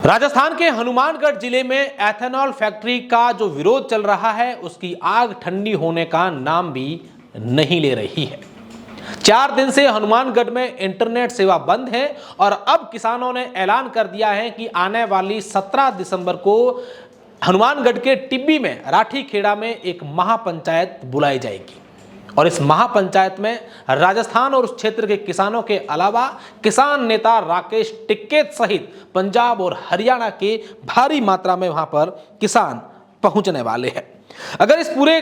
राजस्थान के हनुमानगढ़ जिले में एथेनॉल फैक्ट्री का जो विरोध चल रहा है उसकी आग ठंडी होने का नाम भी नहीं ले रही है। 4 दिन से हनुमानगढ़ में इंटरनेट सेवा बंद है और अब किसानों ने ऐलान कर दिया है कि आने वाली 17 दिसंबर को हनुमानगढ़ के टिब्बी में राठी खेड़ा में एक महापंचायत बुलाई जाएगी और इस महापंचायत में राजस्थान और उस क्षेत्र के किसानों के अलावा किसान नेता राकेश टिक्केत सहित पंजाब और हरियाणा के भारी मात्रा में वहां पर किसान पहुंचने वाले हैं। अगर इस पूरे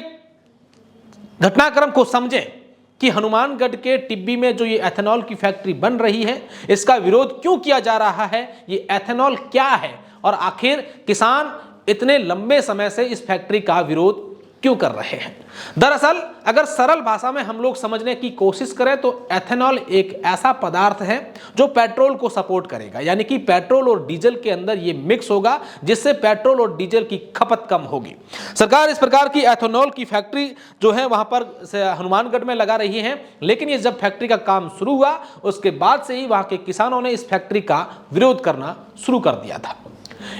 घटनाक्रम को समझें कि हनुमानगढ़ के टिब्बी में जो ये एथेनॉल की फैक्ट्री बन रही है इसका विरोध क्यों किया जा रहा है, ये एथेनॉल क्या है और आखिर किसान इतने लंबे समय से इस फैक्ट्री का विरोध क्यों कर रहे हैं। दरअसल अगर सरल भाषा में हम लोग समझने की कोशिश करें तो एथेनॉल एक ऐसा पदार्थ है जो पेट्रोल को सपोर्ट करेगा, यानी कि पेट्रोल और डीजल के अंदर ये मिक्स होगा जिससे पेट्रोल और डीजल की खपत कम होगी। सरकार इस प्रकार की एथेनॉल की फैक्ट्री जो है वहां पर हनुमानगढ़ में लगा रही है, लेकिन ये जब फैक्ट्री का काम शुरू हुआ उसके बाद से ही वहां के किसानों ने इस फैक्ट्री का विरोध करना शुरू कर दिया था।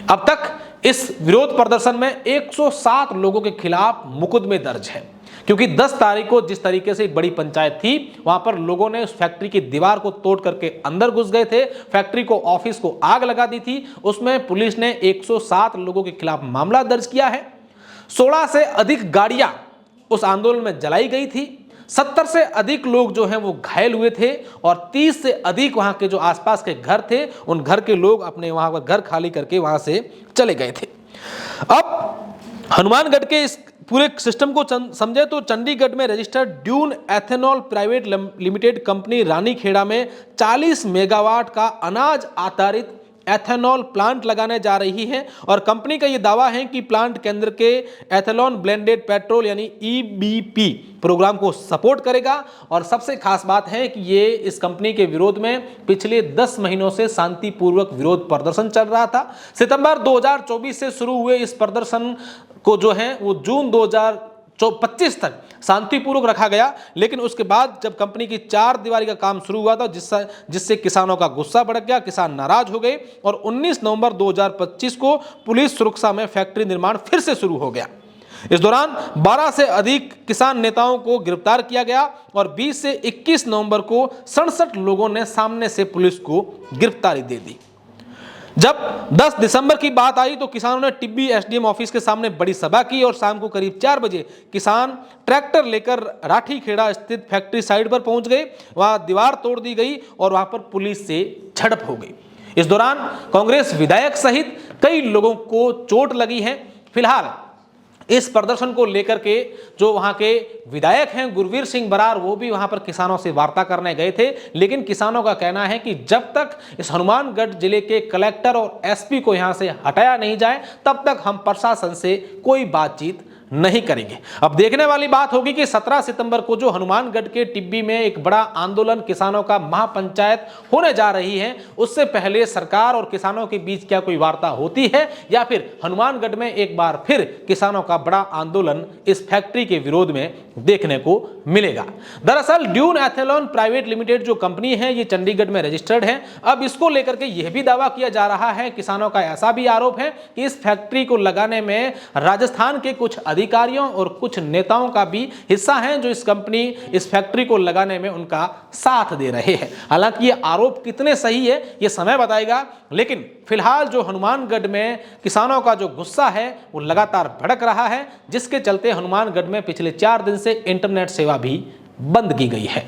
अब तक इस विरोध प्रदर्शन में 107 लोगों के खिलाफ मुकदमे दर्ज है, क्योंकि 10 तारीख को जिस तरीके से एक बड़ी पंचायत थी वहां पर लोगों ने उस फैक्ट्री की दीवार को तोड़ करके अंदर घुस गए थे, फैक्ट्री को ऑफिस को आग लगा दी थी। उसमें पुलिस ने 107 लोगों के खिलाफ मामला दर्ज किया है। 16 से अधिक गाड़ियां उस आंदोलन में जलाई गई थी। 70 से अधिक लोग जो हैं वो घायल हुए थे और 30 से अधिक वहां के जो आसपास के घर थे उन घर के लोग अपने वहां पर घर खाली करके वहां से चले गए थे। अब हनुमानगढ़ के इस पूरे सिस्टम को समझे तो चंडीगढ़ में registered Dune ethanol private limited company Ranikhera में 40 मेगावाट का अनाज आधारित एथेनॉल प्लांट लगाने जा रही है और कंपनी का यह दावा है कि प्लांट केंद्र के एथेनॉल ब्लेंडेड पेट्रोल यानी ईबीपी प्रोग्राम को सपोर्ट करेगा। और सबसे खास बात है कि ये इस कंपनी के विरोध में पिछले 10 महीनों से शांतिपूर्वक विरोध प्रदर्शन चल रहा था। सितंबर 2024 से शुरू हुए इस प्रदर्शन को जो है वो जून 2025 तक शांतिपूर्वक रखा गया, लेकिन उसके बाद जब कंपनी की 4 दीवारी का काम शुरू हुआ था जिससे किसानों का गुस्सा भड़क गया, किसान नाराज हो गए और 19 नवंबर 2025 को पुलिस सुरक्षा में फैक्ट्री निर्माण फिर से शुरू हो गया। इस दौरान 12 से अधिक किसान नेताओं को गिरफ्तार किया गया और 20 से 21 नवंबर को 67 लोगों ने सामने से पुलिस को गिरफ्तारी दे दी। जब 10 दिसंबर की बात आई तो किसानों ने टिब्बी एसडीएम ऑफिस के सामने बड़ी सभा की और शाम को करीब 4 बजे किसान ट्रैक्टर लेकर राठी खेड़ा स्थित फैक्ट्री साइट पर पहुंच गए। वहां दीवार तोड़ दी गई और वहां पर पुलिस से झड़प हो गई। इस दौरान कांग्रेस विधायक सहित कई लोगों को चोट लगी है। फिलहाल इस प्रदर्शन को लेकर के जो वहां के विधायक हैं गुरवीर सिंह बरार, वो भी वहां पर किसानों से वार्ता करने गए थे, लेकिन किसानों का कहना है कि जब तक इस हनुमानगढ़ जिले के कलेक्टर और एसपी को यहां से हटाया नहीं जाए तब तक हम प्रशासन से कोई बातचीत नहीं करेंगे। अब देखने वाली बात होगी कि 17 सितंबर को जो हनुमानगढ़ के टिब्बी में एक बड़ा आंदोलन किसानों का महापंचायत होने जा रही है, उससे पहले सरकार और किसानों के बीच क्या कोई वार्ता होती है या फिर हनुमानगढ़ में एक बार फिर किसानों का बड़ा आंदोलन इस फैक्ट्री के विरोध में देखने को मिलेगा। दरअसल ड्यून एथेनॉल प्राइवेट लिमिटेड जो कंपनी है ये चंडीगढ़ में रजिस्टर्ड है। अब इसको लेकर के यह भी दावा किया जा रहा है, किसानों का ऐसा भी आरोप है कि इस फैक्ट्री को लगाने में राजस्थान के कुछ अधिकारियों और कुछ नेताओं का भी हिस्सा है जो इस फैक्ट्री को लगाने में उनका साथ दे रहे हैं। हालांकि ये आरोप कितने सही है ये समय बताएगा, लेकिन फिलहाल जो हनुमानगढ़ में किसानों का जो गुस्सा है वो लगातार भड़क रहा है, जिसके चलते हनुमानगढ़ में पिछले 4 दिन से इंटरनेट सेवा भी बंद की गई है।